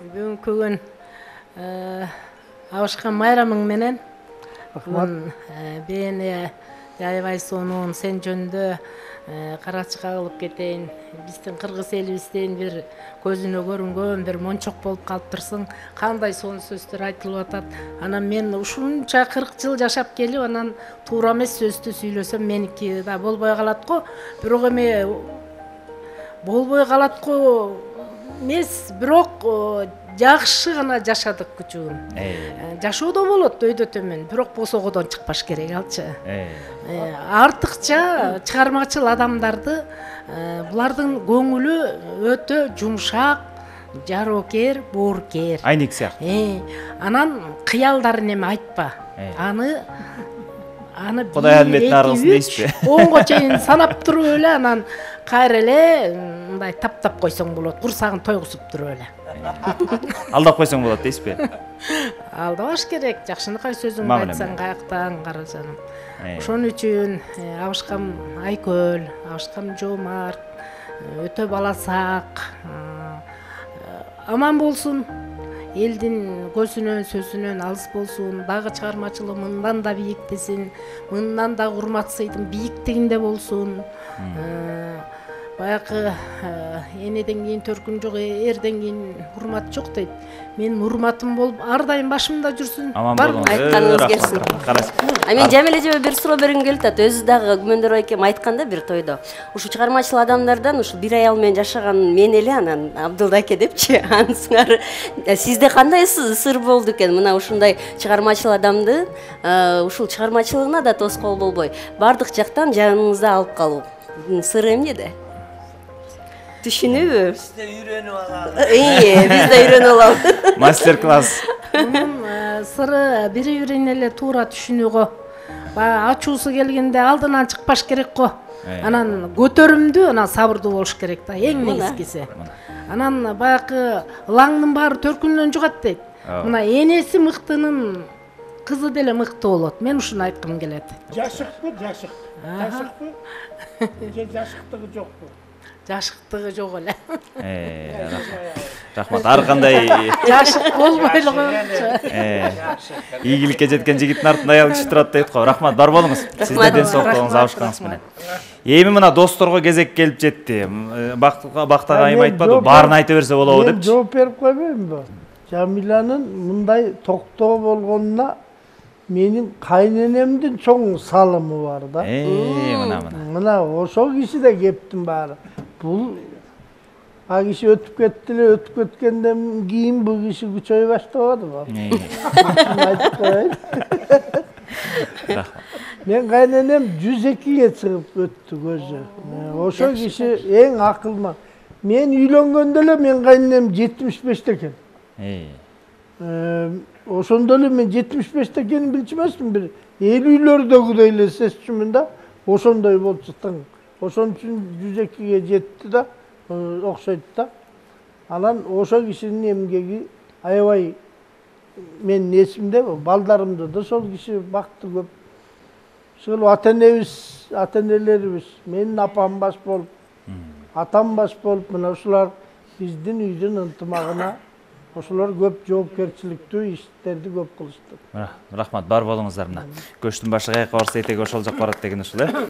Бүгүнкү күн абышкан майрамың менен бени аябай сонун сен жөнүндө карачыга кылып кетейин. Биздин кыргыз элибизден бир көзүнө көрүнгөн бир мончок болуп калыптырсың. Кандай сонун сөздөр айтылып атат. Анан мен ушунча 40 жыл жашап келип, анан туура эмес сөздү сүйлөсөм меники да болбой калат го. Бирок эми болбой калат го эмес, бирок жакшы гана жашадык күчүгүн. Жашоодо болот өйдө төмөн, бирок босогодон чыкпаш керек алчы. Артыкча чыгармачыл адамдарды булардын көңүлү өтө жумшак, жароокер, боорукер. Айнек сыяктуу. Анан кыялдарын эми айтпа. Аны Кудай алметтин аргысын дейсизби? 10го чейин санап туруп эле, анан кайра эле мындай таптап койсоң болот. Курсагын тойгузуп туруп эле. Алдап койсоң болот дейсизби? Алдабаш керек. Жакшынакай сөзүңдү айтсаң каяктан, кара жаным. Ошон үчүн абышкам Айкөл, абышкам Жомарт, өтө баласак, аман болсун. Элдин көзүнөн, сөзүнөн алыс болсун. Дагы чыгармачылыгы мындан да бийиктесин, мындан да урмат сыйдын бийиктигинде болсун. Баягы энеден кийин төркүн жок, эрден кийин урмат жок дейт. Менин урматым болуп, ар дайым башымда жүрсүн. Аман болуңуз. Айтканыңыз келсин. Мен Жамиле эжеме бир суроо бергим келип атат. Өзү дагы күмөндөр байкем айтканда бир тойдо. Ушу чыгармачыл адамдардан ушу бир аял менен жашаган мен эле, анан Абдулда аке депчи, анысыңар сизде кандай сыр болду экен? Мына ушундай чыгармачыл адамды ушул чыгармачылыгына да тоскоол болбой, бардык жактан жаныңызда алып калуу. Сыры эмнеде? Түшүнүүбү? Биз да үйрөнүп алабыз. Биз да үйрөнүп алабыз. Мастер-класс. Мунун сыры бири-бирин эле туура түшүнүүгө. Баягы ачуусу келгенде алдынан чыкпаш керек го. Анан көтөрүмдүү, анан сабырдуу болуш керек да, эң негизгиси. Анан баягы ылаңдын баары төркүнөн жугат дейт. Мына энеси мыктынын кызы деле мыкты болот. Мен ушуну айткым келет. Жашыкпы, жашык. Жашыкпы? Же жашыктыгы жокпу? Жашыктыгы жок эле. Рахмат. Ар кандай Жашык болбой эле коёмчу. ийгиликке жеткен жигиттин артында аял киши турат дейт го. Рахмат, бар болуңуз. Сиздин ден соолуктугуңуз, абышкаңыз менен. Эми мына досторго кезек келип жетти. Бактага айым айтпады, баарын айта берсе болобу депчи. Мен жооп берип койбоймунбу? Жамиланын мындай токтоо болгонуна менин кайненемдин чоң салымы бар да. Мына ошол киши да кептин баары. Бул а киши өтүп кетти эле, өтүп кеткенден кийин бул киши күчөй баштабадыбы? Айтып коеюн. Мен кайненем 102ге чыгып өттү көзү. Ошол киши эң акылман. Мен үйлөнгөндө эле мен кайненем 75те экен. Ошондо эле мен 75те экенин билчү эмесмин, бир 50-лөрдөгүдөй эле сезчүмүн да. Ошондой болчу тың. Ошон үчүн 102ге жетти да, окшойт да. Анан ошол кишинин эмгеги аябай менин эсимде, балдарымды да ошол киши бакты көп. Ошол ата-энелерибиз, менин апам баш болуп, атам баш болуп, мына ушулар биздин үйдүн ынтымагына ошолор көп жоопкерчиликтүү иштерди көп кылышты. Рахмат, бар болуңуздар мына. Көчтүн башы каяка барса этеги ошол жак барат деген ушул,